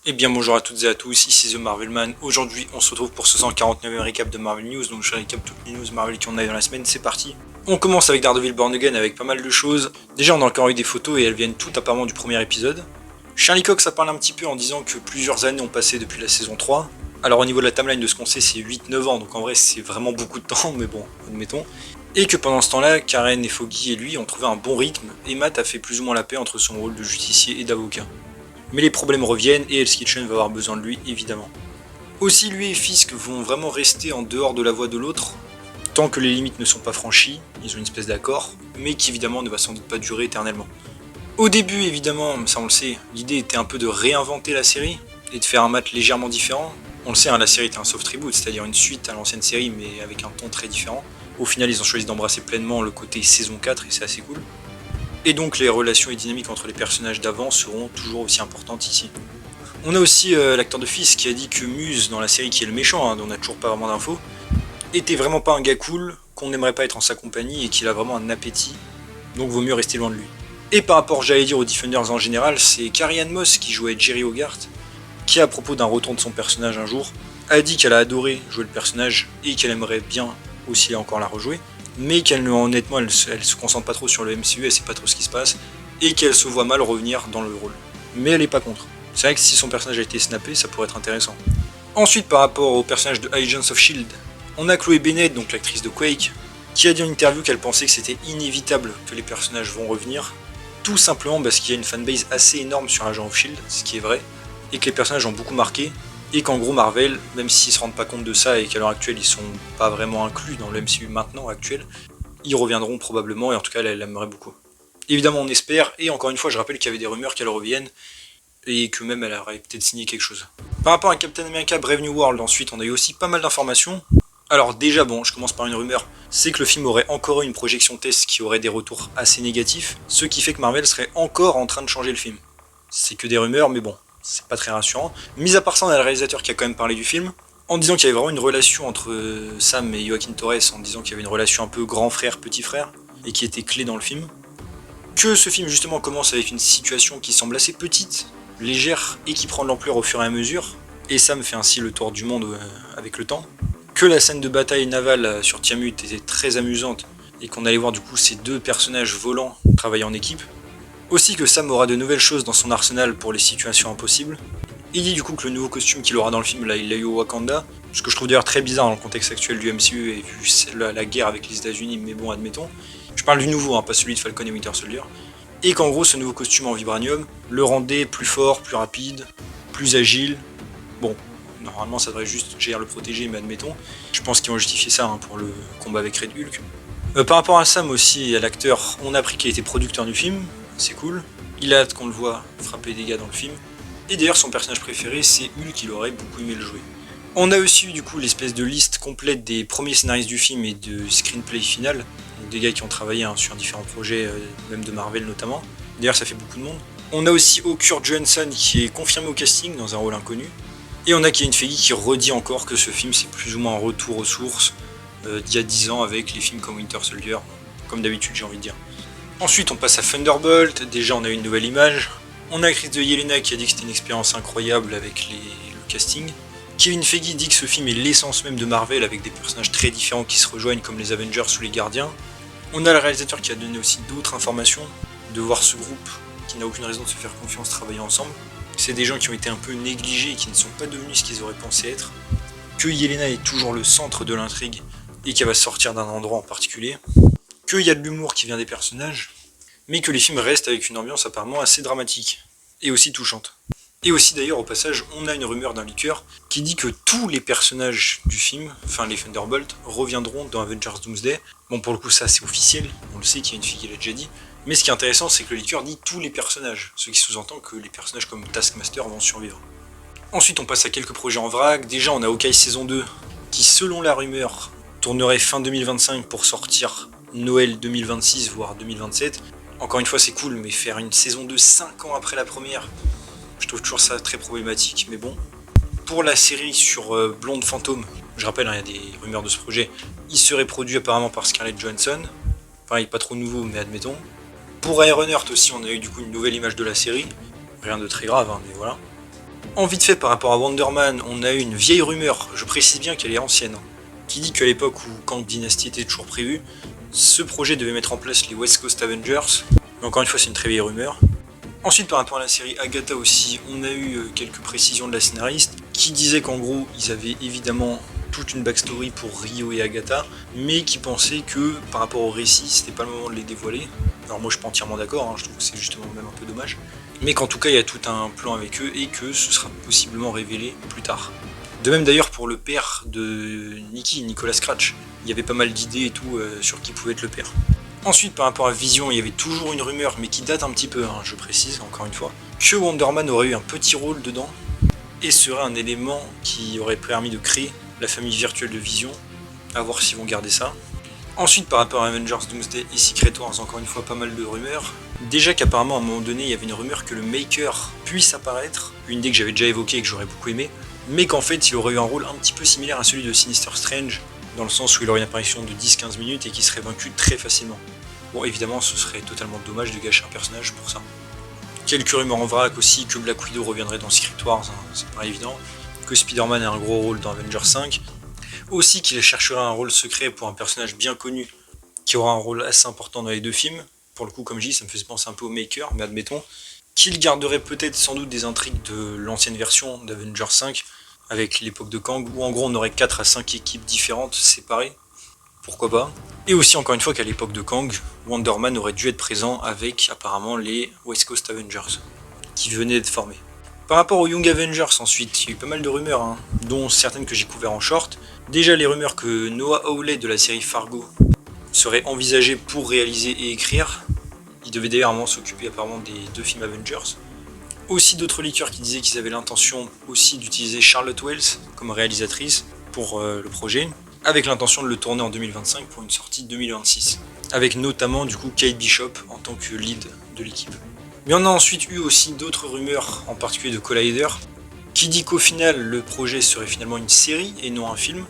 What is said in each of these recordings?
Eh bien bonjour à toutes et à tous, ici The Marvelman. Aujourd'hui on se retrouve pour ce 149e récap de Marvel News, donc je récap toutes les news Marvel qu'on a eu dans la semaine, c'est parti. On commence avec Daredevil Born Again avec pas mal de choses. Déjà on a encore eu des photos et elles viennent toutes apparemment du premier épisode. Charlie Cox a parlé un petit peu en disant que plusieurs années ont passé depuis la saison 3. Alors au niveau de la timeline de ce qu'on sait c'est 8-9 ans, donc en vrai c'est vraiment beaucoup de temps, mais bon, admettons. Et que pendant ce temps-là, Karen et Foggy et lui ont trouvé un bon rythme, et Matt a fait plus ou moins la paix entre son rôle de justicier et d'avocat. Mais les problèmes reviennent et Hell's Kitchen va avoir besoin de lui évidemment. Aussi lui et Fisk vont vraiment rester en dehors de la voie de l'autre, tant que les limites ne sont pas franchies, ils ont une espèce d'accord, mais qui évidemment ne va sans doute pas durer éternellement. Au début évidemment, ça on le sait, l'idée était un peu de réinventer la série, et de faire un Matt légèrement différent. On le sait, la série était un soft reboot, c'est-à-dire une suite à l'ancienne série mais avec un ton très différent. Au final ils ont choisi d'embrasser pleinement le côté saison 4 et c'est assez cool. Et donc les relations et dynamiques entre les personnages d'avant seront toujours aussi importantes ici. On a aussi l'acteur de Fisk qui a dit que Muse dans la série, qui est le méchant, dont on n'a toujours pas vraiment d'infos, était vraiment pas un gars cool, qu'on n'aimerait pas être en sa compagnie et qu'il a vraiment un appétit, donc vaut mieux rester loin de lui. Et par rapport, j'allais dire, aux Defenders en général, c'est Carrie-Anne Moss qui jouait Jerry Hogarth, qui à propos d'un retour de son personnage un jour, a dit qu'elle a adoré jouer le personnage et qu'elle aimerait bien aussi encore la rejouer, mais qu'elle honnêtement elle se concentre pas trop sur le MCU, elle sait pas trop ce qui se passe, et qu'elle se voit mal revenir dans le rôle. Mais elle est pas contre. C'est vrai que si son personnage a été snappé, ça pourrait être intéressant. Ensuite, par rapport au personnage de Agents of S.H.I.E.L.D., on a Chloé Bennett, donc l'actrice de Quake, qui a dit en interview qu'elle pensait que c'était inévitable que les personnages vont revenir, tout simplement parce qu'il y a une fanbase assez énorme sur Agents of S.H.I.E.L.D., ce qui est vrai, et que les personnages ont beaucoup marqué, et qu'en gros Marvel, même s'ils se rendent pas compte de ça et qu'à l'heure actuelle ils sont pas vraiment inclus dans le MCU maintenant actuel, ils reviendront probablement et en tout cas elle l'aimerait beaucoup. Évidemment on espère, et encore une fois je rappelle qu'il y avait des rumeurs qu'elle revienne et que même elle aurait peut-être signé quelque chose. Par rapport à Captain America Brave New World, ensuite on a eu aussi pas mal d'informations. Alors déjà bon, je commence par une rumeur, c'est que le film aurait encore eu une projection test qui aurait des retours assez négatifs, ce qui fait que Marvel serait encore en train de changer le film. C'est que des rumeurs, mais bon, c'est pas très rassurant. Mis à part ça, on a le réalisateur qui a quand même parlé du film, en disant qu'il y avait vraiment une relation entre Sam et Joaquin Torres, en disant qu'il y avait une relation un peu grand frère, petit frère, et qui était clé dans le film. Que ce film justement commence avec une situation qui semble assez petite, légère, et qui prend de l'ampleur au fur et à mesure, et Sam fait ainsi le tour du monde avec le temps. Que la scène de bataille navale sur Tiamut était très amusante, et qu'on allait voir du coup ces deux personnages volants travailler en équipe. Aussi que Sam aura de nouvelles choses dans son arsenal pour les situations impossibles. Il dit du coup que le nouveau costume qu'il aura dans le film, là, il l'a eu au Wakanda, ce que je trouve d'ailleurs très bizarre dans le contexte actuel du MCU et vu la guerre avec les États-Unis, mais bon, admettons. Je parle du nouveau, pas celui de Falcon et Winter Soldier. Et qu'en gros, ce nouveau costume en vibranium le rendait plus fort, plus rapide, plus agile. Bon, normalement, ça devrait juste gérer le protéger, mais admettons. Je pense qu'ils vont justifier ça pour le combat avec Red Hulk. Par rapport à Sam aussi, à l'acteur, on a appris qu'il était producteur du film, c'est cool. Il a hâte qu'on le voit frapper des gars dans le film. Et d'ailleurs, son personnage préféré, c'est Hulk, il aurait beaucoup aimé le jouer. On a aussi eu du coup l'espèce de liste complète des premiers scénaristes du film et de screenplay final, donc des gars qui ont travaillé sur différents projets, même de Marvel notamment. D'ailleurs, ça fait beaucoup de monde. On a aussi Kurt Johansson qui est confirmé au casting dans un rôle inconnu. Et on a Kevin Feige qui redit encore que ce film c'est plus ou moins un retour aux sources d'il y a 10 ans avec les films comme Winter Soldier, comme d'habitude j'ai envie de dire. Ensuite on passe à Thunderbolt, déjà on a une nouvelle image. On a Chris de Yelena qui a dit que c'était une expérience incroyable avec le casting. Kevin Feige dit que ce film est l'essence même de Marvel avec des personnages très différents qui se rejoignent comme les Avengers ou les Gardiens. On a le réalisateur qui a donné aussi d'autres informations, de voir ce groupe qui n'a aucune raison de se faire confiance travailler ensemble. C'est des gens qui ont été un peu négligés et qui ne sont pas devenus ce qu'ils auraient pensé être. Que Yelena est toujours le centre de l'intrigue et qu'elle va sortir d'un endroit en particulier. Qu'il y a de l'humour qui vient des personnages, mais que les films restent avec une ambiance apparemment assez dramatique et aussi touchante. Et aussi d'ailleurs au passage, on a une rumeur d'un leaker qui dit que tous les personnages du film, enfin les Thunderbolts, reviendront dans Avengers Doomsday. Bon pour le coup ça c'est officiel, on le sait qu'il y a une fille qui l'a déjà dit, mais ce qui est intéressant c'est que le leaker dit tous les personnages, ce qui sous-entend que les personnages comme Taskmaster vont survivre. Ensuite on passe à quelques projets en vrac, déjà on a Hawkeye saison 2, qui selon la rumeur tournerait fin 2025 pour sortir Noël 2026 voire 2027. Encore une fois c'est cool, mais faire une saison 2 5 ans après la première, je trouve toujours ça très problématique, mais bon. Pour la série sur Blonde Fantôme, je rappelle, il y a des rumeurs de ce projet, il serait produit apparemment par Scarlett Johansson. Pareil, pas trop nouveau, mais admettons. Pour Ironheart aussi, on a eu du coup une nouvelle image de la série. Rien de très grave, mais voilà. En vite fait par rapport à Wonder Man, on a eu une vieille rumeur, je précise bien qu'elle est ancienne, qui dit qu'à l'époque où Kang Dynasty était toujours prévu, ce projet devait mettre en place les West Coast Avengers, mais encore une fois c'est une très vieille rumeur. Ensuite par rapport à la série Agatha aussi, on a eu quelques précisions de la scénariste, qui disait qu'en gros ils avaient évidemment toute une backstory pour Rio et Agatha, mais qui pensait que par rapport au récit, c'était pas le moment de les dévoiler. Alors moi je suis pas entièrement d'accord, hein, je trouve que c'est justement même un peu dommage, mais qu'en tout cas il y a tout un plan avec eux et que ce sera possiblement révélé plus tard. De même d'ailleurs pour le père de Nikki, Nicolas Scratch, il y avait pas mal d'idées et tout sur qui pouvait être le père. Ensuite par rapport à Vision, il y avait toujours une rumeur, mais qui date un petit peu, hein, je précise encore une fois, que Wonder Man aurait eu un petit rôle dedans, et serait un élément qui aurait permis de créer la famille virtuelle de Vision, à voir s'ils vont garder ça. Ensuite par rapport à Avengers Doomsday et Secret Wars, encore une fois pas mal de rumeurs. Déjà qu'apparemment à un moment donné il y avait une rumeur que le Maker puisse apparaître, une idée que j'avais déjà évoquée et que j'aurais beaucoup aimé, mais qu'en fait il aurait eu un rôle un petit peu similaire à celui de Sinister Strange, dans le sens où il aurait une apparition de 10-15 minutes et qui serait vaincu très facilement. Bon évidemment ce serait totalement dommage de gâcher un personnage pour ça. Quelques rumeurs en vrac aussi que Black Widow reviendrait dans Secret Wars, hein, c'est pas évident, que Spider-Man a un gros rôle dans Avengers 5, aussi qu'il cherchera un rôle secret pour un personnage bien connu qui aura un rôle assez important dans les deux films. Pour le coup, comme je dis, ça me faisait penser un peu au Maker, mais admettons. Qu'il garderait peut-être sans doute des intrigues de l'ancienne version d'Avengers 5 avec l'époque de Kang, où en gros on aurait 4 à 5 équipes différentes séparées. Pourquoi pas. Et aussi encore une fois qu'à l'époque de Kang, Wonder Man aurait dû être présent avec apparemment les West Coast Avengers qui venaient d'être formés. Par rapport aux Young Avengers ensuite, il y a eu pas mal de rumeurs, hein, dont certaines que j'ai couvertes en short. Déjà les rumeurs que Noah Hawley de la série Fargo serait envisagé pour réaliser et écrire. Il devait d'ailleurs s'occuper apparemment des 2 films Avengers. Aussi d'autres leakers qui disaient qu'ils avaient l'intention aussi d'utiliser Charlotte Wells comme réalisatrice pour le projet, avec l'intention de le tourner en 2025 pour une sortie 2026. Avec notamment du coup Kate Bishop en tant que lead de l'équipe. Mais on a ensuite eu aussi d'autres rumeurs, en particulier de Collider, qui dit qu'au final le projet serait finalement une série et non un film.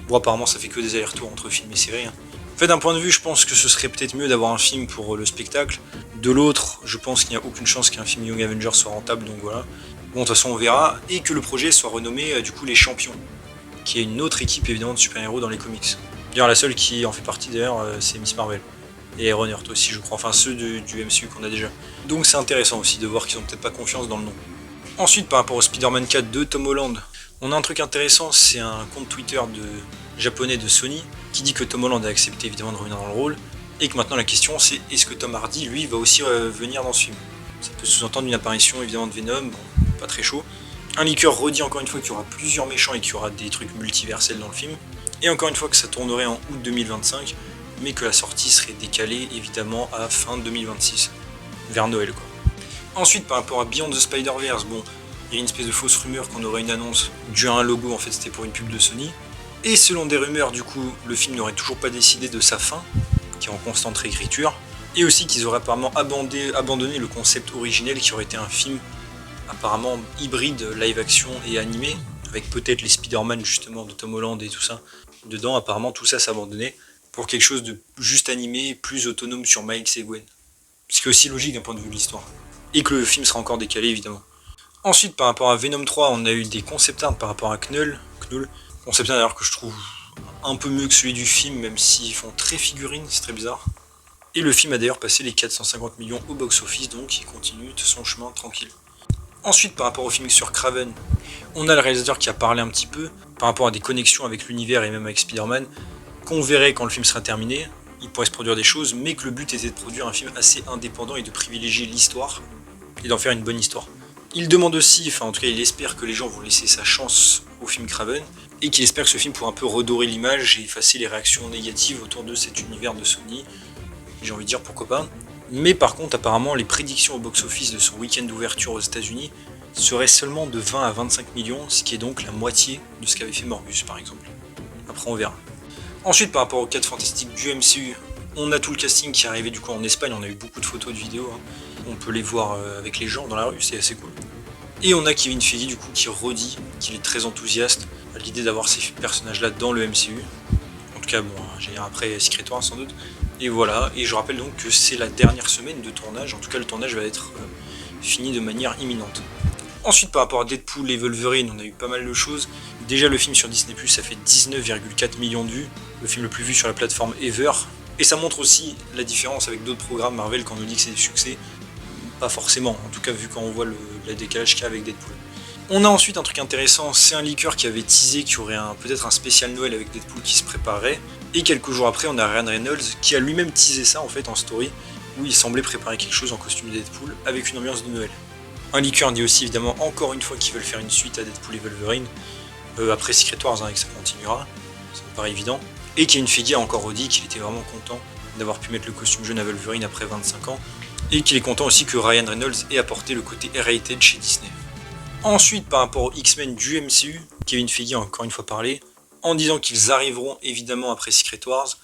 Bon apparemment ça fait que des allers-retours entre film et série. En fait d'un point de vue je pense que ce serait peut-être mieux d'avoir un film pour le spectacle. De l'autre je pense qu'il n'y a aucune chance qu'un film Young Avengers soit rentable, donc voilà. Bon de toute façon on verra. Et que le projet soit renommé du coup les Champions, qui est une autre équipe évidemment de super-héros dans les comics. D'ailleurs la seule qui en fait partie d'ailleurs c'est Miss Marvel. Et Iron Heart aussi je crois, enfin ceux du MCU qu'on a déjà. Donc c'est intéressant aussi de voir qu'ils ont peut-être pas confiance dans le nom. Ensuite par rapport au Spider-Man 4 de Tom Holland, on a un truc intéressant, c'est un compte Twitter japonais de Sony qui dit que Tom Holland a accepté évidemment de revenir dans le rôle, et que maintenant la question c'est est-ce que Tom Hardy lui va aussi venir dans ce film. Ça peut sous-entendre une apparition évidemment de Venom, bon, pas très chaud. Un leaker redit encore une fois qu'il y aura plusieurs méchants et qu'il y aura des trucs multiversels dans le film, et encore une fois que ça tournerait en août 2025, mais que la sortie serait décalée évidemment à fin 2026, vers Noël quoi. Ensuite par rapport à Beyond the Spider-Verse, bon, il y a une espèce de fausse rumeur qu'on aurait une annonce due à un logo, en fait c'était pour une pub de Sony. Et selon des rumeurs, du coup, le film n'aurait toujours pas décidé de sa fin, qui est en constante réécriture. Et aussi qu'ils auraient apparemment abandonné le concept originel qui aurait été un film apparemment hybride live action et animé, avec peut-être les Spider-Man justement de Tom Holland et tout ça. Dedans, apparemment tout ça s'est abandonné pour quelque chose de juste animé, plus autonome sur Miles et Gwen. Ce qui est aussi logique d'un point de vue de l'histoire. Et que le film sera encore décalé évidemment. Ensuite, par rapport à Venom 3, on a eu des concept art par rapport à Knull. Concept art d'ailleurs que je trouve un peu mieux que celui du film, même s'ils font très figurines, c'est très bizarre. Et le film a d'ailleurs passé les 450 millions au box-office, donc il continue de son chemin tranquille. Ensuite, par rapport au film sur Kraven, on a le réalisateur qui a parlé un petit peu par rapport à des connexions avec l'univers et même avec Spider-Man, qu'on verrait quand le film sera terminé. Il pourrait se produire des choses, mais que le but était de produire un film assez indépendant et de privilégier l'histoire et d'en faire une bonne histoire. Il demande aussi, enfin en tout cas il espère que les gens vont laisser sa chance au film Kraven, et qu'il espère que ce film pourra un peu redorer l'image et effacer les réactions négatives autour de cet univers de Sony. J'ai envie de dire pourquoi pas. Mais par contre apparemment les prédictions au box-office de son week-end d'ouverture aux États-Unis seraient seulement de 20 à 25 millions, ce qui est donc la moitié de ce qu'avait fait Morbius par exemple. Après on verra. Ensuite par rapport aux 4 fantastiques du MCU, on a tout le casting qui est arrivé du coup en Espagne, on a eu beaucoup de photos, de vidéos, hein. On peut les voir avec les gens dans la rue, c'est assez cool. Et on a Kevin Feige du coup qui redit qu'il est très enthousiaste à l'idée d'avoir ces personnages là dans le MCU. En tout cas bon, j'ai après Secret Wars sans doute. Et voilà, et je rappelle donc que c'est la dernière semaine de tournage, en tout cas le tournage va être fini de manière imminente. Ensuite, par rapport à Deadpool et Wolverine, on a eu pas mal de choses. Déjà, le film sur Disney+, ça fait 19,4 millions de vues, le film le plus vu sur la plateforme ever. Et ça montre aussi la différence avec d'autres programmes Marvel quand on nous dit que c'est des succès. Pas forcément, en tout cas vu quand on voit le décalage qu'il y a avec Deadpool. On a ensuite un truc intéressant, c'est un leaker qui avait teasé qu'il y aurait peut-être un spécial Noël avec Deadpool qui se préparait. Et quelques jours après, on a Ryan Reynolds qui a lui-même teasé ça en fait en story, où il semblait préparer quelque chose en costume de Deadpool avec une ambiance de Noël. Un leaker dit aussi évidemment encore une fois qu'ils veulent faire une suite à Deadpool et Wolverine, après Secret Wars et que ça continuera, ça me paraît évident. Et Kevin Feige a encore redit qu'il était vraiment content d'avoir pu mettre le costume jaune à Wolverine après 25 ans, et qu'il est content aussi que Ryan Reynolds ait apporté le côté R-rated chez Disney. Ensuite, par rapport aux X-Men du MCU, Kevin Feige a encore une fois parlé, en disant qu'ils arriveront évidemment après Secret Wars,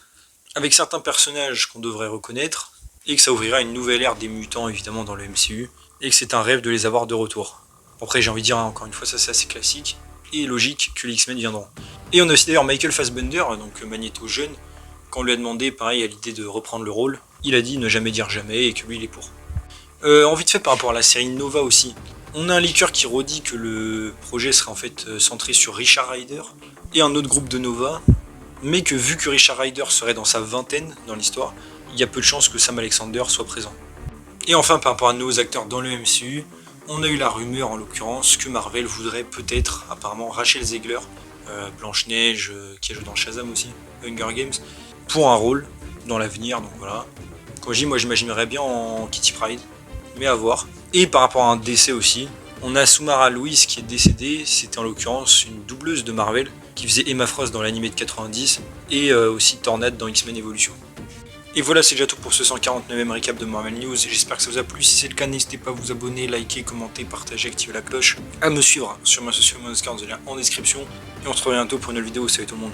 avec certains personnages qu'on devrait reconnaître, et que ça ouvrira une nouvelle ère des mutants évidemment dans le MCU, et que c'est un rêve de les avoir de retour. Après j'ai envie de dire encore une fois, ça c'est assez classique, et logique que les X-Men viendront. Et on a aussi d'ailleurs Michael Fassbender, donc Magneto jeune, quand on lui a demandé pareil à l'idée de reprendre le rôle, il a dit ne jamais dire jamais et que lui il est pour. En vite fait par rapport à la série Nova aussi, on a un leaker qui redit que le projet serait en fait centré sur Richard Rider et un autre groupe de Nova, mais que vu que Richard Rider serait dans sa vingtaine dans l'histoire, il y a peu de chances que Sam Alexander soit présent. Et enfin par rapport à nos acteurs dans le MCU, on a eu la rumeur en l'occurrence que Marvel voudrait peut-être apparemment Rachel Zegler, Blanche-Neige, qui a joué dans Shazam aussi, Hunger Games, pour un rôle dans l'avenir, donc voilà. Comme je dis, moi j'imaginerais bien en Kitty Pryde, mais à voir. Et par rapport à un décès aussi, on a Sumara Louise qui est décédée, c'était en l'occurrence une doubleuse de Marvel, qui faisait Emma Frost dans l'animé de 90, et aussi Tornade dans X-Men Evolution. Et voilà, c'est déjà tout pour ce 149e récap de Marvel News, j'espère que ça vous a plu, si c'est le cas n'hésitez pas à vous abonner, liker, commenter, partager, activer la cloche, à me suivre sur ma social media, le lien en description, et on se retrouve bientôt pour une nouvelle vidéo, salut tout le monde.